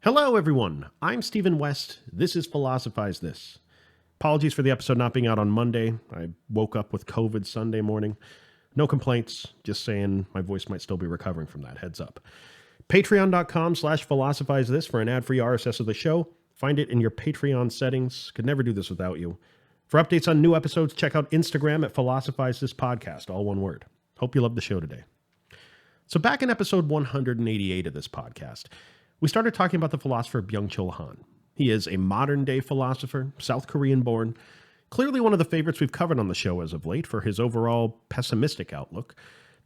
Hello, everyone. I'm Stephen West. This is Philosophize This. Apologies for the episode not being out on Monday. I woke up with COVID Sunday morning. No complaints, just saying my voice might still be recovering from that. Heads up. Patreon.com/philosophize this for an ad-free RSS of the show. Find it in your Patreon settings. Could never do this without you. For updates on new episodes, check out Instagram at Philosophize This Podcast, all one word. Hope you love the show today. So back in episode 188 of this podcast, we started talking about the philosopher Byung-Chul Han. He is a modern-day philosopher, South Korean-born, clearly one of the favorites we've covered on the show as of late for his overall pessimistic outlook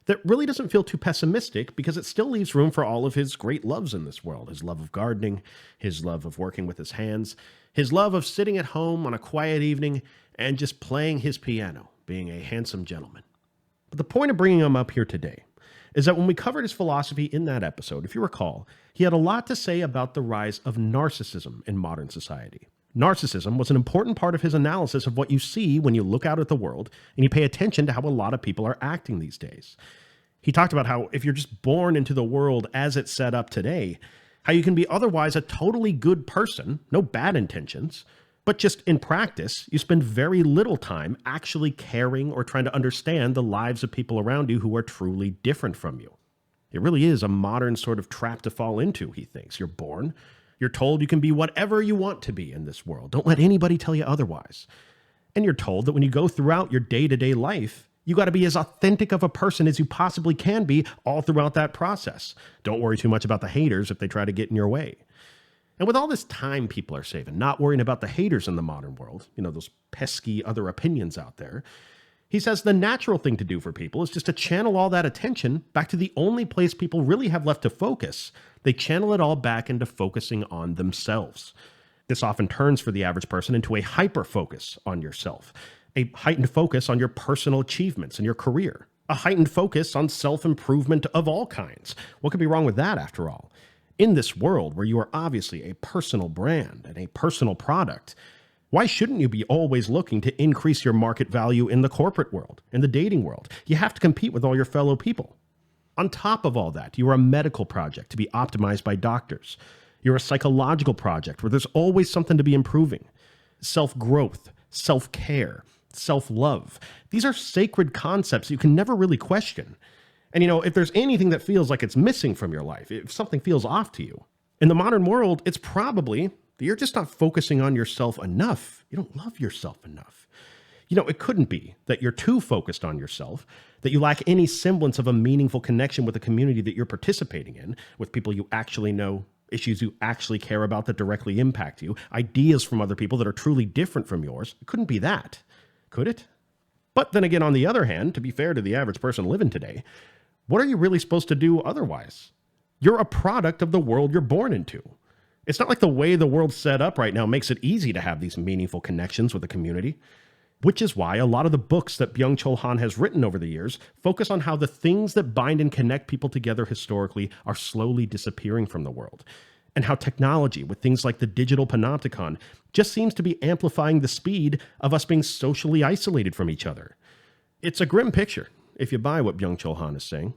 that really doesn't feel too pessimistic because it still leaves room for all of his great loves in this world. His love of gardening, his love of working with his hands, his love of sitting at home on a quiet evening and just playing his piano, being a handsome gentleman. But the point of bringing him up here today is that when we covered his philosophy in that episode, if you recall, he had a lot to say about the rise of narcissism in modern society. Narcissism was an important part of his analysis of what you see when you look out at the world and you pay attention to how a lot of people are acting these days. He talked about how if you're just born into the world as it's set up today, how you can be otherwise a totally good person, no bad intentions, but just in practice, you spend very little time actually caring or trying to understand the lives of people around you who are truly different from you. It really is a modern sort of trap to fall into, he thinks. You're born. You're told you can be whatever you want to be in this world. Don't let anybody tell you otherwise. And you're told that when you go throughout your day-to-day life, you got to be as authentic of a person as you possibly can be all throughout that process. Don't worry too much about the haters if they try to get in your way. And with all this time people are saving, not worrying about the haters in the modern world, those pesky other opinions out there, he says the natural thing to do for people is just to channel all that attention back to the only place people really have left to focus. They channel it all back into focusing on themselves. This often turns for the average person into a hyper-focus on yourself, a heightened focus on your personal achievements and your career, a heightened focus on self-improvement of all kinds. What could be wrong with that, after all? In this world where you are obviously a personal brand and a personal product, why shouldn't you be always looking to increase your market value in the corporate world, in the dating world? You have to compete with all your fellow people. On top of all that, you are a medical project to be optimized by doctors. You're a psychological project where there's always something to be improving. Self-growth, self-care, self-love. These are sacred concepts you can never really question. And if there's anything that feels like it's missing from your life, if something feels off to you, in the modern world, it's probably that you're just not focusing on yourself enough. You don't love yourself enough. It couldn't be that you're too focused on yourself, that you lack any semblance of a meaningful connection with the community that you're participating in, with people you actually know, issues you actually care about that directly impact you, ideas from other people that are truly different from yours. It couldn't be that, could it? But then again, on the other hand, to be fair to the average person living today, what are you really supposed to do otherwise? You're a product of the world you're born into. It's not like the way the world's set up right now makes it easy to have these meaningful connections with the community, which is why a lot of the books that Byung-Chul Han has written over the years focus on how the things that bind and connect people together historically are slowly disappearing from the world, and how technology, with things like the digital panopticon, just seems to be amplifying the speed of us being socially isolated from each other. It's a grim picture, if you buy what Byung-Chul Han is saying.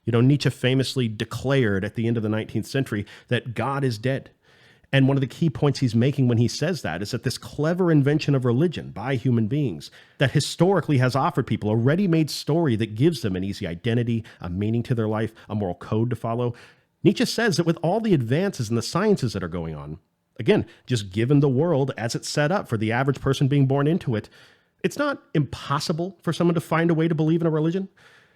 Nietzsche famously declared at the end of the 19th century that God is dead. And one of the key points he's making when he says that is that this clever invention of religion by human beings that historically has offered people a ready-made story that gives them an easy identity, a meaning to their life, a moral code to follow. Nietzsche says that with all the advances in the sciences that are going on, again, just given the world as it's set up for the average person being born into it, it's not impossible for someone to find a way to believe in a religion,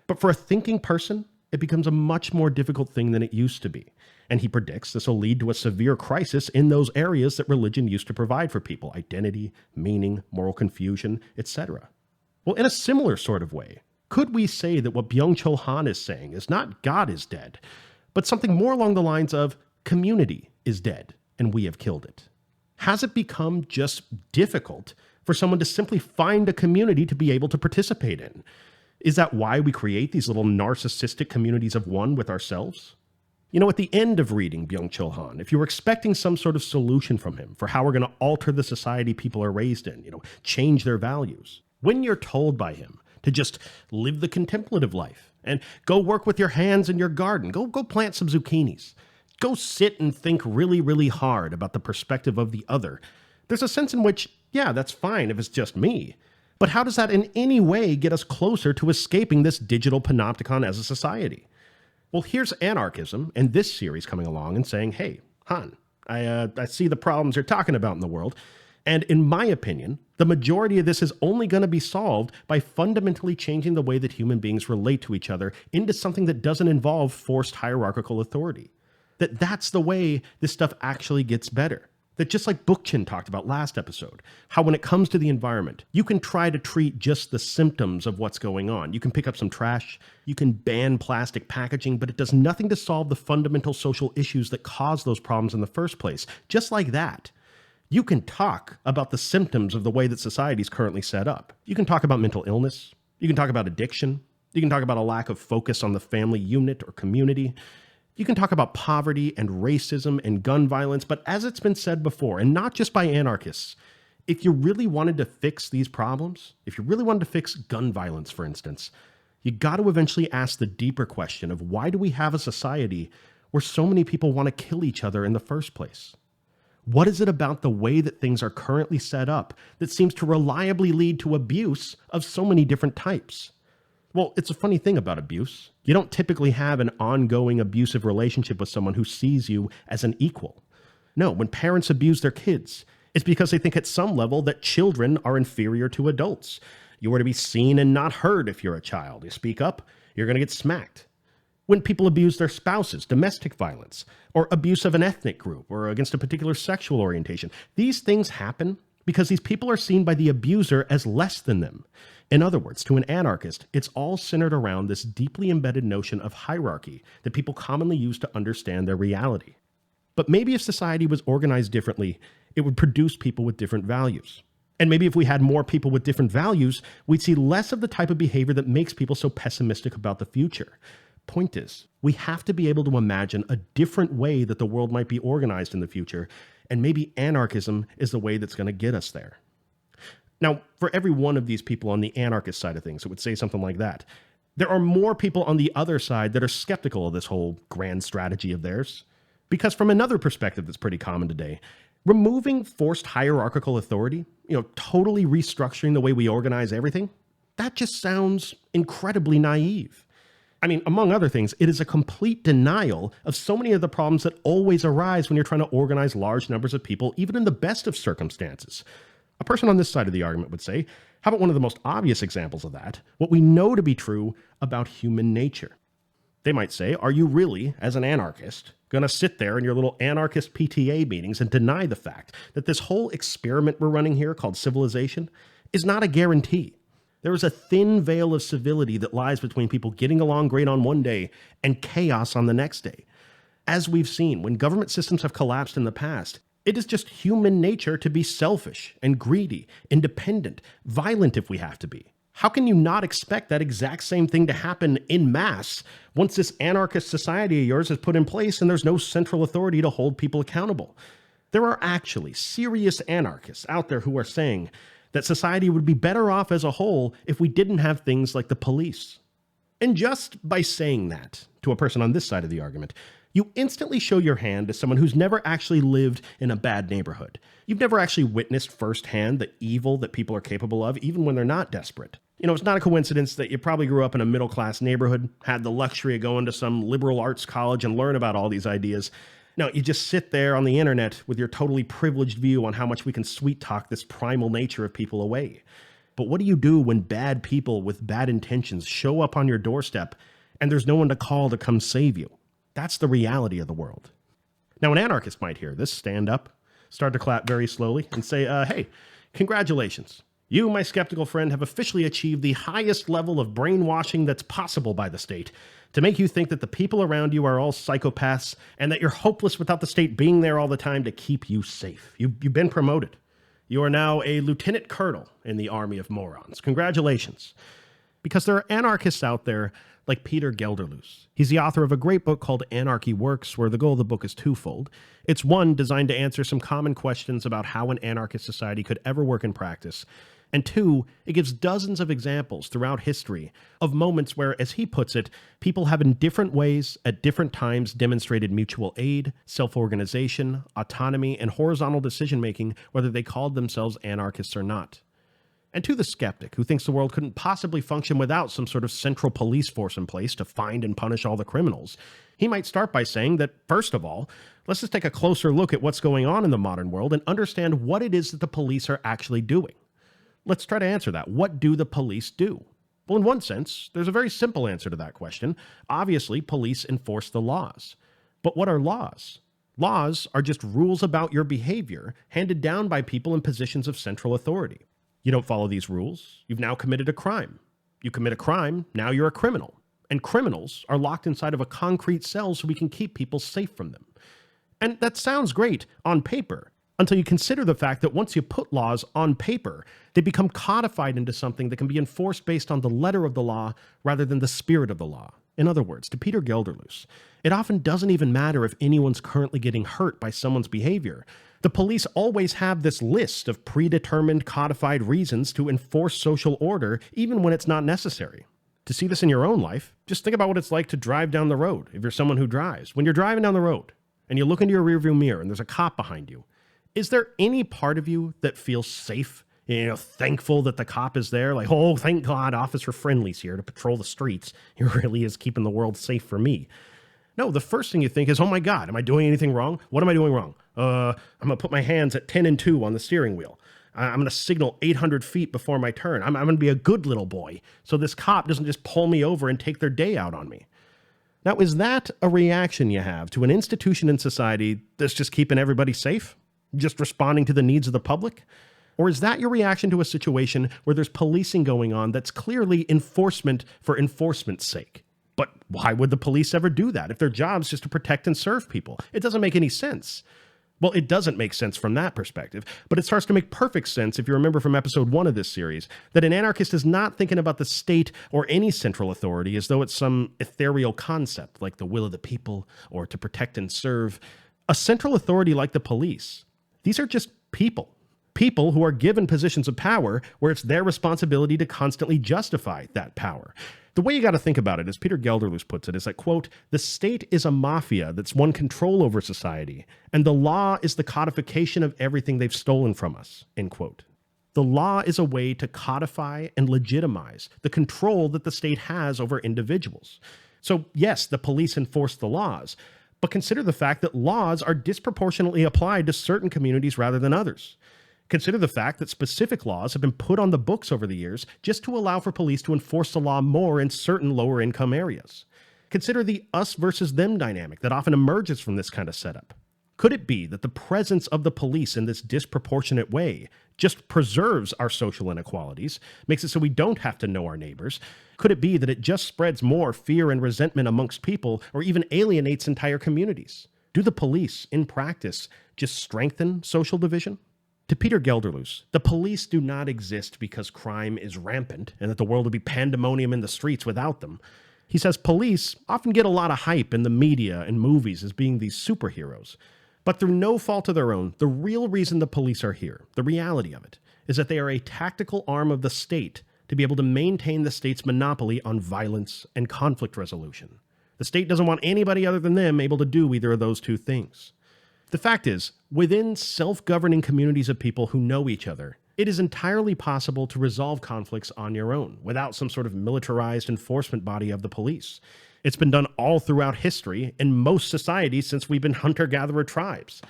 but for a thinking person, it becomes a much more difficult thing than it used to be. And he predicts this will lead to a severe crisis in those areas that religion used to provide for people: identity, meaning, moral confusion, etc. Well, in a similar sort of way, could we say that what Byung-Chul Han is saying is not God is dead, but something more along the lines of community is dead and we have killed it? Has it become just difficult for someone to simply find a community to be able to participate in? Is that why we create these little narcissistic communities of one with ourselves? At the end of reading Byung-Chul Han, if you were expecting some sort of solution from him for how we're going to alter the society people are raised in, change their values, when you're told by him to just live the contemplative life and go work with your hands in your garden, go plant some zucchinis, go sit and think really, really hard about the perspective of the other, there's a sense in which, yeah, that's fine if it's just me. But how does that in any way get us closer to escaping this digital panopticon as a society? Well, here's Anarchism and this series coming along and saying, hey, Han, I see the problems you're talking about in the world. And in my opinion, the majority of this is only going to be solved by fundamentally changing the way that human beings relate to each other into something that doesn't involve forced hierarchical authority. That's the way this stuff actually gets better. That just like Bookchin talked about last episode, how when it comes to the environment, you can try to treat just the symptoms of what's going on. You can pick up some trash, you can ban plastic packaging, but it does nothing to solve the fundamental social issues that cause those problems in the first place. Just like that. You can talk about the symptoms of the way that society is currently set up. You can talk about mental illness. You can talk about addiction. You can talk about a lack of focus on the family unit or community. You can talk about poverty and racism and gun violence, but as it's been said before, and not just by anarchists, if you really wanted to fix these problems, if you really wanted to fix gun violence, for instance, you got to eventually ask the deeper question of why do we have a society where so many people want to kill each other in the first place? What is it about the way that things are currently set up that seems to reliably lead to abuse of so many different types? Well, it's a funny thing about abuse. You don't typically have an ongoing abusive relationship with someone who sees you as an equal. No, when parents abuse their kids, it's because they think at some level that children are inferior to adults. You are to be seen and not heard if you're a child. You speak up, you're going to get smacked. When people abuse their spouses, domestic violence, or abuse of an ethnic group, or against a particular sexual orientation, these things happen because these people are seen by the abuser as less than them. In other words, to an anarchist, it's all centered around this deeply embedded notion of hierarchy that people commonly use to understand their reality. But maybe if society was organized differently, it would produce people with different values. And maybe if we had more people with different values, we'd see less of the type of behavior that makes people so pessimistic about the future. Point is, we have to be able to imagine a different way that the world might be organized in the future, and maybe anarchism is the way that's going to get us there. Now, for every one of these people on the anarchist side of things, it would say something like that. There are more people on the other side that are skeptical of this whole grand strategy of theirs. Because from another perspective that's pretty common today, removing forced hierarchical authority, totally restructuring the way we organize everything, that just sounds incredibly naive. I mean, among other things, it is a complete denial of so many of the problems that always arise when you're trying to organize large numbers of people, even in the best of circumstances. A person on this side of the argument would say, how about one of the most obvious examples of that, what we know to be true about human nature? They might say, are you really, as an anarchist, going to sit there in your little anarchist PTA meetings and deny the fact that this whole experiment we're running here called civilization is not a guarantee? There is a thin veil of civility that lies between people getting along great on one day and chaos on the next day. As we've seen, when government systems have collapsed in the past, it is just human nature to be selfish and greedy, independent, violent if we have to be. How can you not expect that exact same thing to happen en masse once this anarchist society of yours is put in place and there's no central authority to hold people accountable? There are actually serious anarchists out there who are saying that society would be better off as a whole if we didn't have things like the police. And just by saying that to a person on this side of the argument, you instantly show your hand as someone who's never actually lived in a bad neighborhood. You've never actually witnessed firsthand the evil that people are capable of, even when they're not desperate. It's not a coincidence that you probably grew up in a middle-class neighborhood, had the luxury of going to some liberal arts college and learn about all these ideas. No, you just sit there on the internet with your totally privileged view on how much we can sweet-talk this primal nature of people away. But what do you do when bad people with bad intentions show up on your doorstep and there's no one to call to come save you? That's the reality of the world. Now, an anarchist might hear this, stand up, start to clap very slowly, and say, hey, congratulations. You, my skeptical friend, have officially achieved the highest level of brainwashing that's possible by the state to make you think that the people around you are all psychopaths and that you're hopeless without the state being there all the time to keep you safe. You've been promoted. You are now a lieutenant colonel in the army of morons. Congratulations. Because there are anarchists out there like Peter Gelderloos. He's the author of a great book called Anarchy Works, where the goal of the book is twofold. It's one, designed to answer some common questions about how an anarchist society could ever work in practice. And two, it gives dozens of examples throughout history of moments where, as he puts it, people have in different ways at different times demonstrated mutual aid, self-organization, autonomy, and horizontal decision-making, whether they called themselves anarchists or not. And to the skeptic who thinks the world couldn't possibly function without some sort of central police force in place to find and punish all the criminals, he might start by saying that, first of all, let's just take a closer look at what's going on in the modern world and understand what it is that the police are actually doing. Let's try to answer that. What do the police do? Well, in one sense, there's a very simple answer to that question. Obviously, police enforce the laws. But what are laws? Laws are just rules about your behavior handed down by people in positions of central authority. You don't follow these rules, you've now committed a crime. You commit a crime, now you're a criminal. And criminals are locked inside of a concrete cell so we can keep people safe from them. And that sounds great on paper, until you consider the fact that once you put laws on paper, they become codified into something that can be enforced based on the letter of the law rather than the spirit of the law. In other words, to Peter Gelderloos, it often doesn't even matter if anyone's currently getting hurt by someone's behavior. The police always have this list of predetermined, codified reasons to enforce social order, even when it's not necessary. To see this in your own life, just think about what it's like to drive down the road if you're someone who drives. When you're driving down the road and you look into your rearview mirror and there's a cop behind you, is there any part of you that feels safe? Thankful that the cop is there? Like, oh, thank God, Officer Friendly's here to patrol the streets. He really is keeping the world safe for me. No, the first thing you think is, oh my God, am I doing anything wrong? What am I doing wrong? I'm going to put my hands at 10 and 2 on the steering wheel. I'm going to signal 800 feet before my turn. I'm going to be a good little boy so this cop doesn't just pull me over and take their day out on me. Now, is that a reaction you have to an institution in society that's just keeping everybody safe? Just responding to the needs of the public? Or is that your reaction to a situation where there's policing going on that's clearly enforcement for enforcement's sake? But why would the police ever do that if their job's just to protect and serve people? It doesn't make any sense. Well, it doesn't make sense from that perspective, but it starts to make perfect sense if you remember from episode 1 of this series, that an anarchist is not thinking about the state or any central authority as though it's some ethereal concept like the will of the people or to protect and serve. A central authority like the police, these are just people. People who are given positions of power where it's their responsibility to constantly justify that power. The way you got to think about it, as Peter Gelderloos puts it, is that, quote, the state is a mafia that's won control over society, and the law is the codification of everything they've stolen from us, end quote. The law is a way to codify and legitimize the control that the state has over individuals. So yes, the police enforce the laws, but consider the fact that laws are disproportionately applied to certain communities rather than others. Consider the fact that specific laws have been put on the books over the years just to allow for police to enforce the law more in certain lower income areas. Consider the us versus them dynamic that often emerges from this kind of setup. Could it be that the presence of the police in this disproportionate way just preserves our social inequalities, makes it so we don't have to know our neighbors? Could it be that it just spreads more fear and resentment amongst people or even alienates entire communities? Do the police, in practice, just strengthen social division? To Peter Gelderloos, the police do not exist because crime is rampant and that the world would be pandemonium in the streets without them. He says police often get a lot of hype in the media and movies as being these superheroes. But through no fault of their own, the real reason the police are here, the reality of it, is that they are a tactical arm of the state to be able to maintain the state's monopoly on violence and conflict resolution. The state doesn't want anybody other than them able to do either of those two things. The fact is, within self-governing communities of people who know each other, it is entirely possible to resolve conflicts on your own without some sort of militarized enforcement body of the police. It's been done all throughout history in most societies since we've been hunter-gatherer tribes.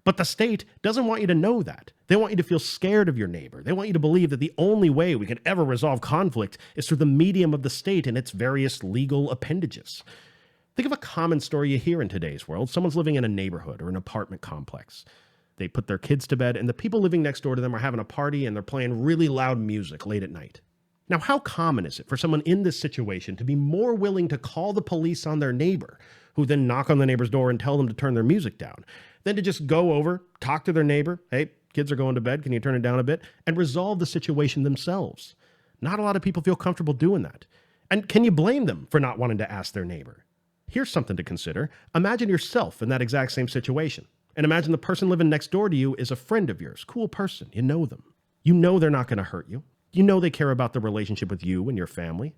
But the state doesn't want you to know that. They want you to feel scared of your neighbor. They want you to believe that the only way we can ever resolve conflict is through the medium of the state and its various legal appendages. Think of a common story you hear in today's world. Someone's living in a neighborhood or an apartment complex. They put their kids to bed, and the people living next door to them are having a party, and they're playing really loud music late at night. Now, how common is it for someone in this situation to be more willing to call the police on their neighbor, who then knock on the neighbor's door and tell them to turn their music down, than to just go over, talk to their neighbor, hey, kids are going to bed, can you turn it down a bit, and resolve the situation themselves? Not a lot of people feel comfortable doing that. And can you blame them for not wanting to ask their neighbor? Here's something to consider. Imagine yourself in that exact same situation. And imagine the person living next door to you is a friend of yours. Cool person. You know them. You know they're not going to hurt you. You know they care about the relationship with you and your family.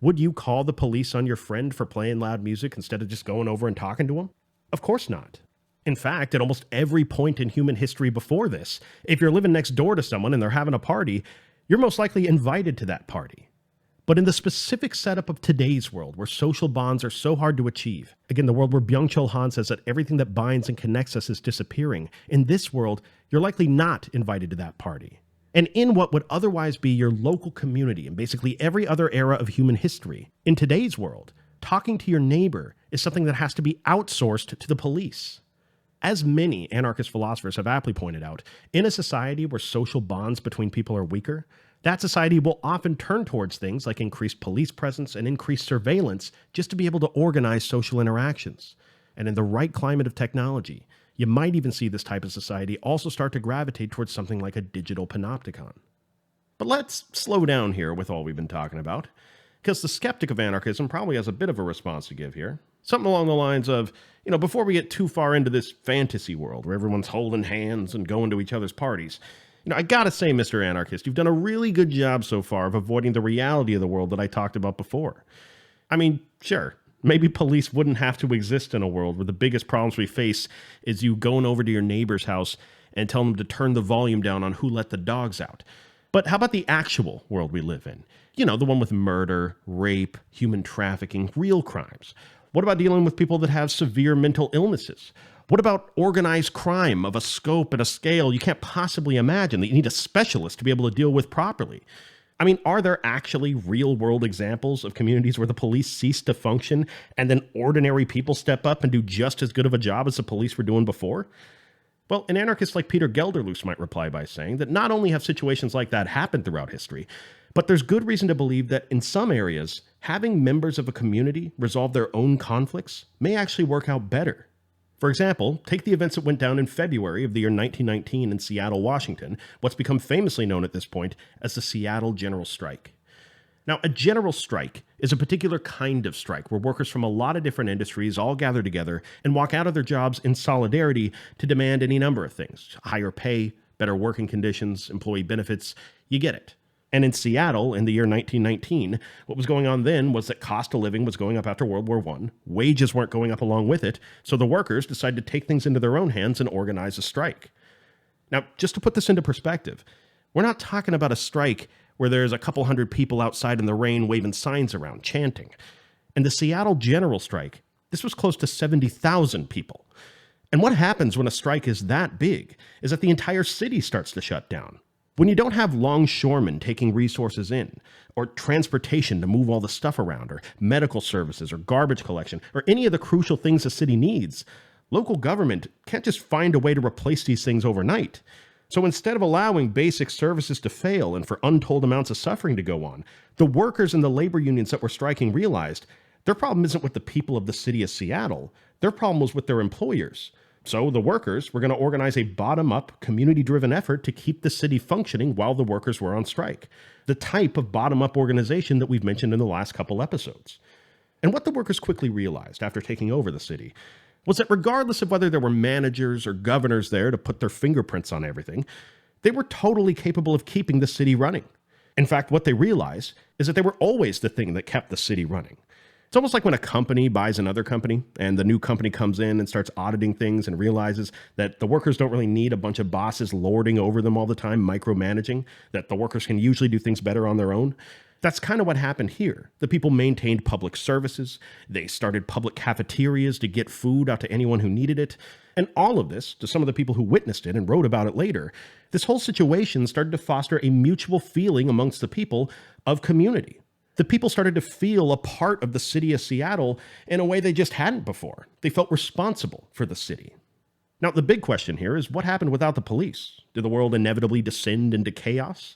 Would you call the police on your friend for playing loud music instead of just going over and talking to him? Of course not. In fact, at almost every point in human history before this, if you're living next door to someone and they're having a party, you're most likely invited to that party. But in the specific setup of today's world, where social bonds are so hard to achieve, again, the world where Byung-Chul Han says that everything that binds and connects us is disappearing, in this world, you're likely not invited to that party. And in what would otherwise be your local community in basically every other era of human history, in today's world, talking to your neighbor is something that has to be outsourced to the police. As many anarchist philosophers have aptly pointed out, in a society where social bonds between people are weaker, that society will often turn towards things like increased police presence and increased surveillance just to be able to organize social interactions. And in the right climate of technology, you might even see this type of society also start to gravitate towards something like a digital panopticon. But let's slow down here with all we've been talking about, because the skeptic of anarchism probably has a bit of a response to give here. Something along the lines of, before we get too far into this fantasy world where everyone's holding hands and going to each other's parties, I gotta say, Mr. Anarchist, you've done a really good job so far of avoiding the reality of the world that I talked about before. I mean, sure, maybe police wouldn't have to exist in a world where the biggest problems we face is you going over to your neighbor's house and telling them to turn the volume down on who let the dogs out. But how about the actual world we live in? The one with murder, rape, human trafficking, real crimes. What about dealing with people that have severe mental illnesses? What about organized crime of a scope and a scale you can't possibly imagine that you need a specialist to be able to deal with properly? I mean, are there actually real-world examples of communities where the police cease to function and then ordinary people step up and do just as good of a job as the police were doing before? Well, an anarchist like Peter Gelderloos might reply by saying that not only have situations like that happened throughout history, but there's good reason to believe that in some areas, having members of a community resolve their own conflicts may actually work out better. For example, take the events that went down in February of the year 1919 in Seattle, Washington, what's become famously known at this point as the Seattle General Strike. Now, a general strike is a particular kind of strike where workers from a lot of different industries all gather together and walk out of their jobs in solidarity to demand any number of things: higher pay, better working conditions, employee benefits. You get it. And in Seattle, in the year 1919, what was going on then was that cost of living was going up after World War I. Wages weren't going up along with it, so the workers decided to take things into their own hands and organize a strike. Now, just to put this into perspective, we're not talking about a strike where there's a couple hundred people outside in the rain waving signs around, chanting. In the Seattle General Strike, this was close to 70,000 people. And what happens when a strike is that big is that the entire city starts to shut down. When you don't have longshoremen taking resources in, or transportation to move all the stuff around, or medical services, or garbage collection, or any of the crucial things the city needs, local government can't just find a way to replace these things overnight. So instead of allowing basic services to fail and for untold amounts of suffering to go on, the workers and the labor unions that were striking realized their problem isn't with the people of the city of Seattle. Their problem was with their employers. So the workers were going to organize a bottom-up, community-driven effort to keep the city functioning while the workers were on strike. The type of bottom-up organization that we've mentioned in the last couple episodes. And what the workers quickly realized after taking over the city was that regardless of whether there were managers or governors there to put their fingerprints on everything, they were totally capable of keeping the city running. In fact, what they realized is that they were always the thing that kept the city running. It's almost like when a company buys another company and the new company comes in and starts auditing things and realizes that the workers don't really need a bunch of bosses lording over them all the time, micromanaging, that the workers can usually do things better on their own. That's kind of what happened here. The people maintained public services. They started public cafeterias to get food out to anyone who needed it. And all of this, to some of the people who witnessed it and wrote about it later, this whole situation started to foster a mutual feeling amongst the people of community. The people started to feel a part of the city of Seattle in a way they just hadn't before. They felt responsible for the city. Now, the big question here is what happened without the police? Did the world inevitably descend into chaos?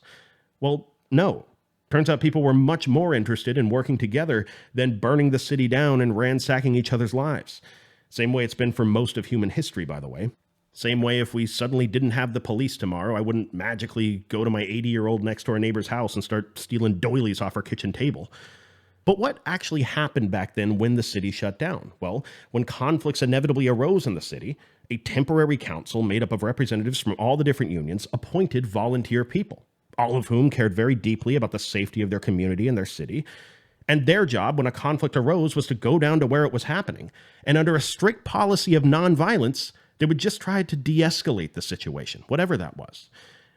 Well, no. Turns out people were much more interested in working together than burning the city down and ransacking each other's lives. Same way it's been for most of human history, by the way. Same way if we suddenly didn't have the police tomorrow, I wouldn't magically go to my 80-year-old next-door neighbor's house and start stealing doilies off her kitchen table. But what actually happened back then when the city shut down? Well, when conflicts inevitably arose in the city, a temporary council made up of representatives from all the different unions appointed volunteer people, all of whom cared very deeply about the safety of their community and their city. And their job when a conflict arose was to go down to where it was happening. And under a strict policy of nonviolence, they would just try to de-escalate the situation, whatever that was.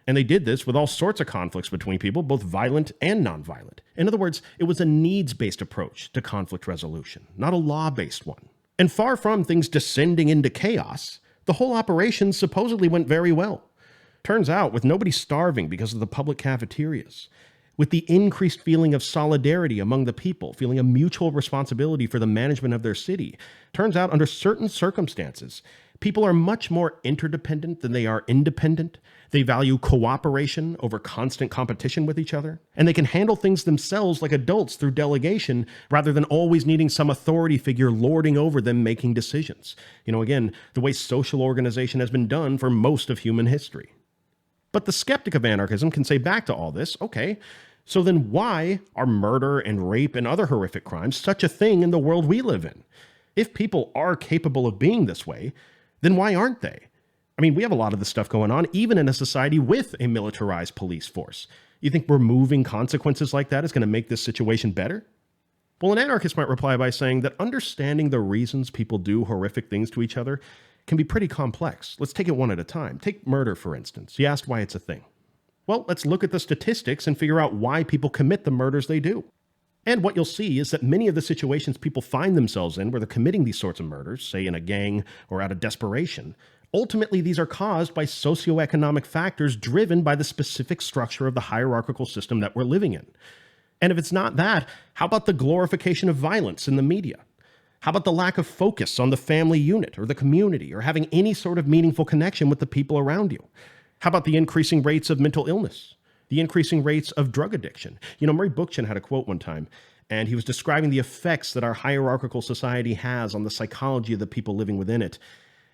And they did this with all sorts of conflicts between people, both violent and nonviolent. In other words, it was a needs-based approach to conflict resolution, not a law-based one. And far from things descending into chaos, the whole operation supposedly went very well. Turns out, with nobody starving because of the public cafeterias, with the increased feeling of solidarity among the people, feeling a mutual responsibility for the management of their city, turns out under certain circumstances, people are much more interdependent than they are independent. They value cooperation over constant competition with each other, and they can handle things themselves like adults through delegation rather than always needing some authority figure lording over them making decisions. Again, the way social organization has been done for most of human history. But the skeptic of anarchism can say back to all this, okay, so then why are murder and rape and other horrific crimes such a thing in the world we live in? If people are capable of being this way, then why aren't they? We have a lot of this stuff going on, even in a society with a militarized police force. You think removing consequences like that is going to make this situation better? Well, an anarchist might reply by saying that understanding the reasons people do horrific things to each other can be pretty complex. Let's take it one at a time. Take murder, for instance. You asked why it's a thing. Well, let's look at the statistics and figure out why people commit the murders they do. And what you'll see is that many of the situations people find themselves in where they're committing these sorts of murders, say in a gang or out of desperation, ultimately these are caused by socioeconomic factors driven by the specific structure of the hierarchical system that we're living in. And if it's not that, how about the glorification of violence in the media? How about the lack of focus on the family unit or the community or having any sort of meaningful connection with the people around you? How about the increasing rates of mental illness? The increasing rates of drug addiction? Murray Bookchin had a quote one time, and he was describing the effects that our hierarchical society has on the psychology of the people living within it.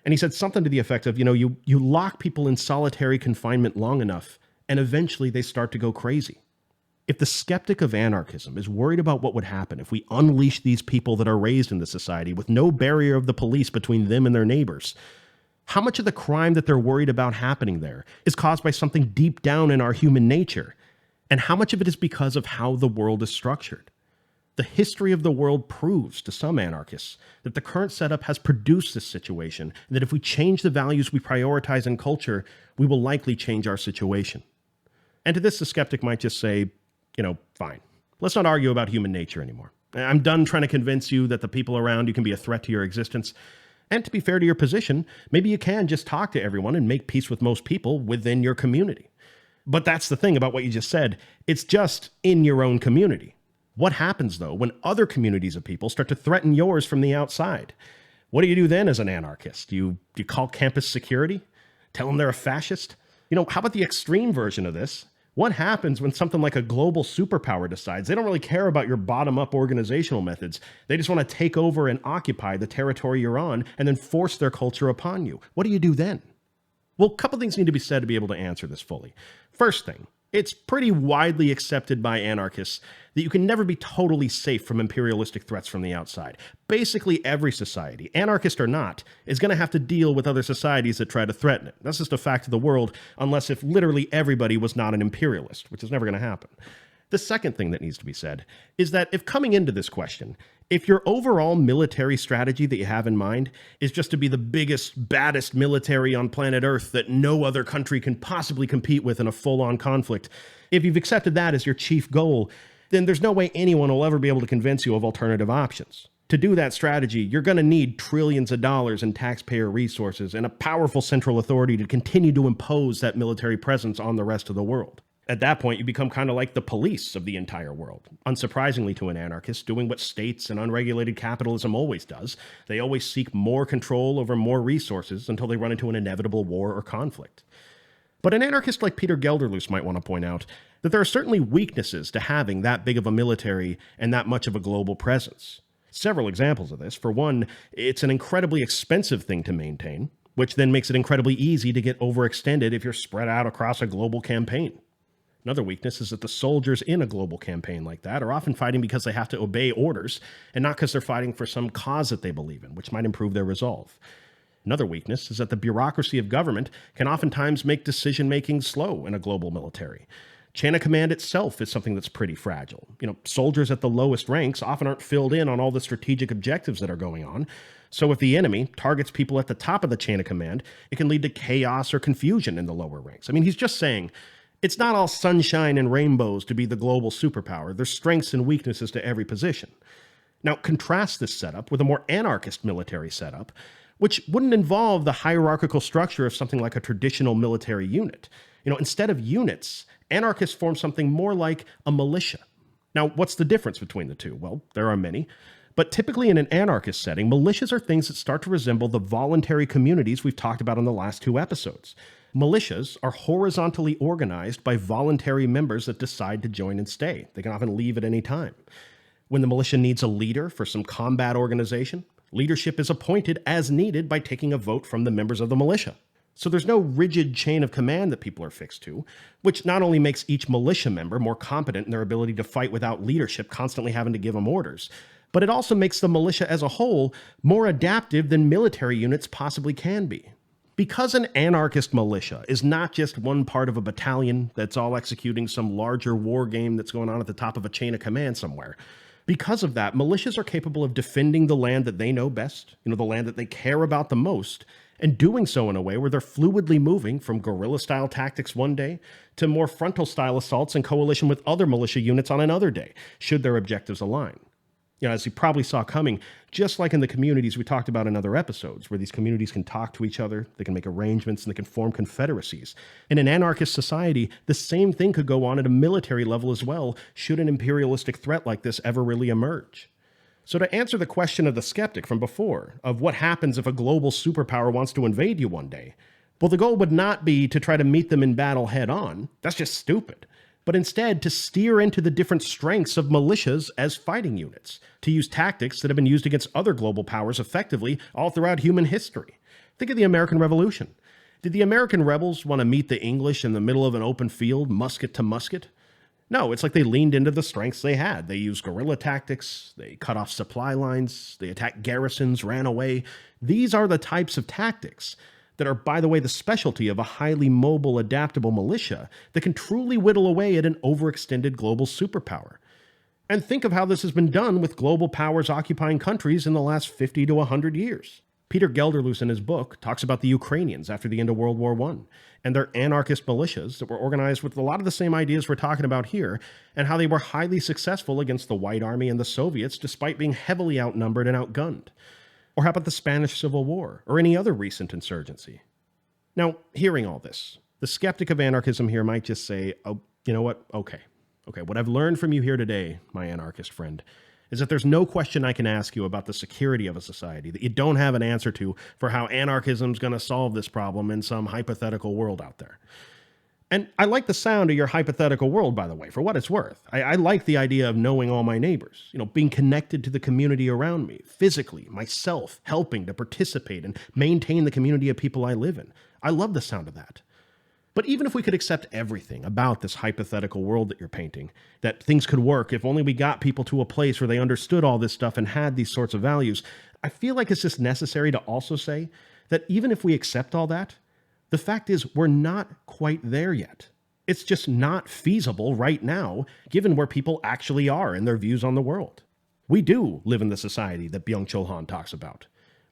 And he said something to the effect of, you lock people in solitary confinement long enough, and eventually they start to go crazy. If the skeptic of anarchism is worried about what would happen if we unleash these people that are raised in the society with no barrier of the police between them and their neighbors, how much of the crime that they're worried about happening there is caused by something deep down in our human nature? And how much of it is because of how the world is structured? The history of the world proves to some anarchists that the current setup has produced this situation, and that if we change the values we prioritize in culture, we will likely change our situation. And to this, the skeptic might just say, fine. Let's not argue about human nature anymore. I'm done trying to convince you that the people around you can be a threat to your existence. And to be fair to your position, maybe you can just talk to everyone and make peace with most people within your community. But that's the thing about what you just said. It's just in your own community. What happens, though, when other communities of people start to threaten yours from the outside? What do you do then as an anarchist? Do you call campus security? Tell them they're a fascist? How about the extreme version of this? What happens when something like a global superpower decides they don't really care about your bottom-up organizational methods? They just want to take over and occupy the territory you're on and then force their culture upon you. What do you do then? Well, a couple things need to be said to be able to answer this fully. First thing, it's pretty widely accepted by anarchists that you can never be totally safe from imperialistic threats from the outside. Basically, every society, anarchist or not, is going to have to deal with other societies that try to threaten it. That's just a fact of the world, unless if literally everybody was not an imperialist, which is never going to happen. The second thing that needs to be said is that if coming into this question, if your overall military strategy that you have in mind is just to be the biggest, baddest military on planet Earth that no other country can possibly compete with in a full-on conflict, if you've accepted that as your chief goal, then there's no way anyone will ever be able to convince you of alternative options. To do that strategy, you're going to need trillions of dollars in taxpayer resources and a powerful central authority to continue to impose that military presence on the rest of the world. At that point, you become kind of like the police of the entire world. Unsurprisingly to an anarchist, doing what states and unregulated capitalism always does, they always seek more control over more resources until they run into an inevitable war or conflict. But an anarchist like Peter Gelderloos might want to point out that there are certainly weaknesses to having that big of a military and that much of a global presence. Several examples of this. For one, it's an incredibly expensive thing to maintain, which then makes it incredibly easy to get overextended if you're spread out across a global campaign. Another weakness is that the soldiers in a global campaign like that are often fighting because they have to obey orders and not because they're fighting for some cause that they believe in, which might improve their resolve. Another weakness is that the bureaucracy of government can oftentimes make decision-making slow in a global military. Chain of command itself is something that's pretty fragile. Soldiers at the lowest ranks often aren't filled in on all the strategic objectives that are going on. So if the enemy targets people at the top of the chain of command, it can lead to chaos or confusion in the lower ranks. He's just saying, it's not all sunshine and rainbows to be the global superpower. There's strengths and weaknesses to every position. Now, contrast this setup with a more anarchist military setup, which wouldn't involve the hierarchical structure of something like a traditional military unit. Instead of units, anarchists form something more like a militia. Now, what's the difference between the two? Well, there are many. But typically in an anarchist setting, militias are things that start to resemble the voluntary communities we've talked about in the last 2 episodes. Militias are horizontally organized by voluntary members that decide to join and stay. They can often leave at any time. When the militia needs a leader for some combat organization, leadership is appointed as needed by taking a vote from the members of the militia. So there's no rigid chain of command that people are fixed to, which not only makes each militia member more competent in their ability to fight without leadership constantly having to give them orders, but it also makes the militia as a whole more adaptive than military units possibly can be. Because an anarchist militia is not just one part of a battalion that's all executing some larger war game that's going on at the top of a chain of command somewhere, because of that, militias are capable of defending the land that they know best, the land that they care about the most, and doing so in a way where they're fluidly moving from guerrilla-style tactics one day to more frontal-style assaults in coalition with other militia units on another day, should their objectives align. As you probably saw coming, just like in the communities we talked about in other episodes, where these communities can talk to each other, they can make arrangements, and they can form confederacies. In an anarchist society, the same thing could go on at a military level as well, should an imperialistic threat like this ever really emerge. So to answer the question of the skeptic from before, of what happens if a global superpower wants to invade you one day, well, the goal would not be to try to meet them in battle head on. That's just stupid. But instead to steer into the different strengths of militias as fighting units, to use tactics that have been used against other global powers effectively all throughout human history. Think of the American Revolution. Did the American rebels want to meet the English in the middle of an open field, musket to musket? No, it's like they leaned into the strengths they had. They used guerrilla tactics, they cut off supply lines, they attacked garrisons, ran away. These are the types of tactics that are, by the way, the specialty of a highly mobile, adaptable militia that can truly whittle away at an overextended global superpower. And think of how this has been done with global powers occupying countries in the last 50 to 100 years. Peter Gelderloos in his book talks about the Ukrainians after the end of World War I and their anarchist militias that were organized with a lot of the same ideas we're talking about here, and how they were highly successful against the White Army and the Soviets despite being heavily outnumbered and outgunned. Or how about the Spanish Civil War, or any other recent insurgency? Now, hearing all this, the skeptic of anarchism here might just say, oh, you know what? Okay, what I've learned from you here today, my anarchist friend, is that there's no question I can ask you about the security of a society that you don't have an answer to for how anarchism's going to solve this problem in some hypothetical world out there. And I like the sound of your hypothetical world, by the way, for what it's worth. I like the idea of knowing all my neighbors, being connected to the community around me, physically, myself, helping to participate and maintain the community of people I live in. I love the sound of that. But even if we could accept everything about this hypothetical world that you're painting, that things could work if only we got people to a place where they understood all this stuff and had these sorts of values, I feel like it's just necessary to also say that even if we accept all that, the fact is we're not quite there yet. It's just not feasible right now, given where people actually are in their views on the world. We do live in the society that Byung-Chul Han talks about.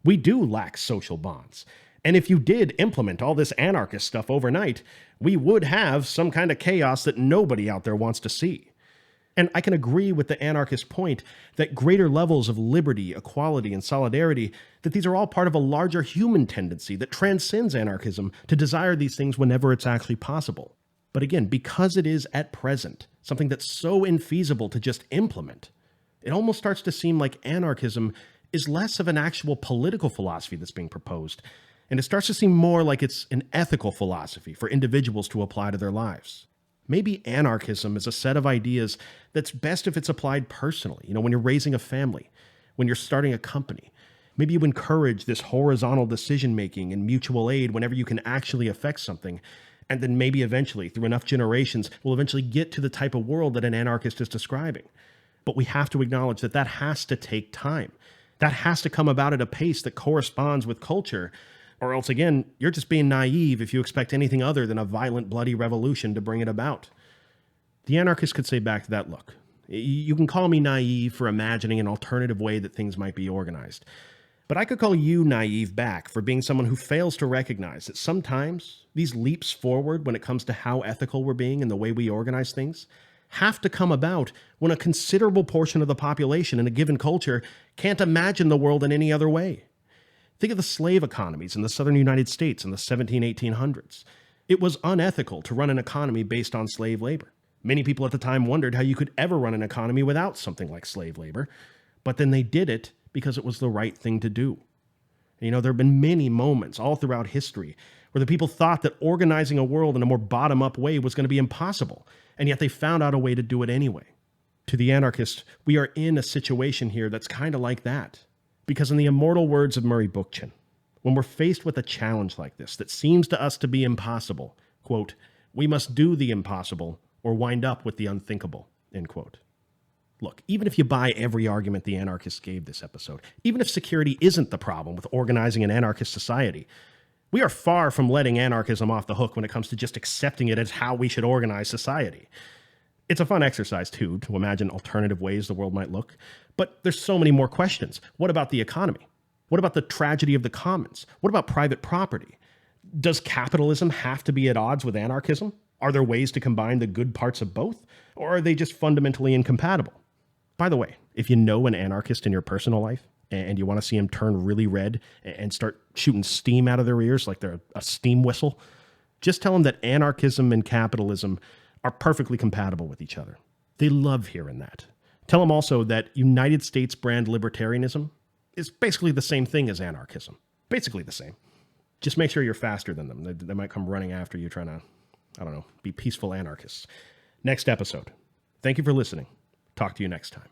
We do lack social bonds. And if you did implement all this anarchist stuff overnight, we would have some kind of chaos that nobody out there wants to see. And I can agree with the anarchist point that greater levels of liberty, equality, and solidarity, that these are all part of a larger human tendency that transcends anarchism to desire these things whenever it's actually possible. But again, because it is at present something that's so infeasible to just implement, it almost starts to seem like anarchism is less of an actual political philosophy that's being proposed, and it starts to seem more like it's an ethical philosophy for individuals to apply to their lives. Maybe anarchism is a set of ideas that's best if it's applied personally. When you're raising a family, when you're starting a company. Maybe you encourage this horizontal decision-making and mutual aid whenever you can actually affect something. And then maybe eventually, through enough generations, we'll eventually get to the type of world that an anarchist is describing. But we have to acknowledge that that has to take time. That has to come about at a pace that corresponds with culture. Or else, again, you're just being naive if you expect anything other than a violent, bloody revolution to bring it about. The anarchist could say back to that, look, you can call me naive for imagining an alternative way that things might be organized. But I could call you naive back for being someone who fails to recognize that sometimes these leaps forward when it comes to how ethical we're being and the way we organize things have to come about when a considerable portion of the population in a given culture can't imagine the world in any other way. Think of the slave economies in the southern United States in the 1800s. It was unethical to run an economy based on slave labor. Many people at the time wondered how you could ever run an economy without something like slave labor, but then they did it because it was the right thing to do. You know, there have been many moments all throughout history where the people thought that organizing a world in a more bottom-up way was going to be impossible, and yet they found out a way to do it anyway. To the anarchist, we are in a situation here that's kind of like that. Because in the immortal words of Murray Bookchin, when we're faced with a challenge like this that seems to us to be impossible, quote, we must do the impossible or wind up with the unthinkable, end quote. Look, even if you buy every argument the anarchists gave this episode, even if security isn't the problem with organizing an anarchist society, we are far from letting anarchism off the hook when it comes to just accepting it as how we should organize society. It's a fun exercise, too, to imagine alternative ways the world might look. But there's so many more questions. What about the economy? What about the tragedy of the commons? What about private property? Does capitalism have to be at odds with anarchism? Are there ways to combine the good parts of both? Or are they just fundamentally incompatible? By the way, if you know an anarchist in your personal life and you want to see them turn really red and start shooting steam out of their ears like they're a steam whistle, just tell them that anarchism and capitalism are perfectly compatible with each other. They love hearing that. Tell them also that United States brand libertarianism is basically the same thing as anarchism. Basically the same. Just make sure you're faster than them. They might come running after you trying to, I don't know, be peaceful anarchists. Next episode. Thank you for listening. Talk to you next time.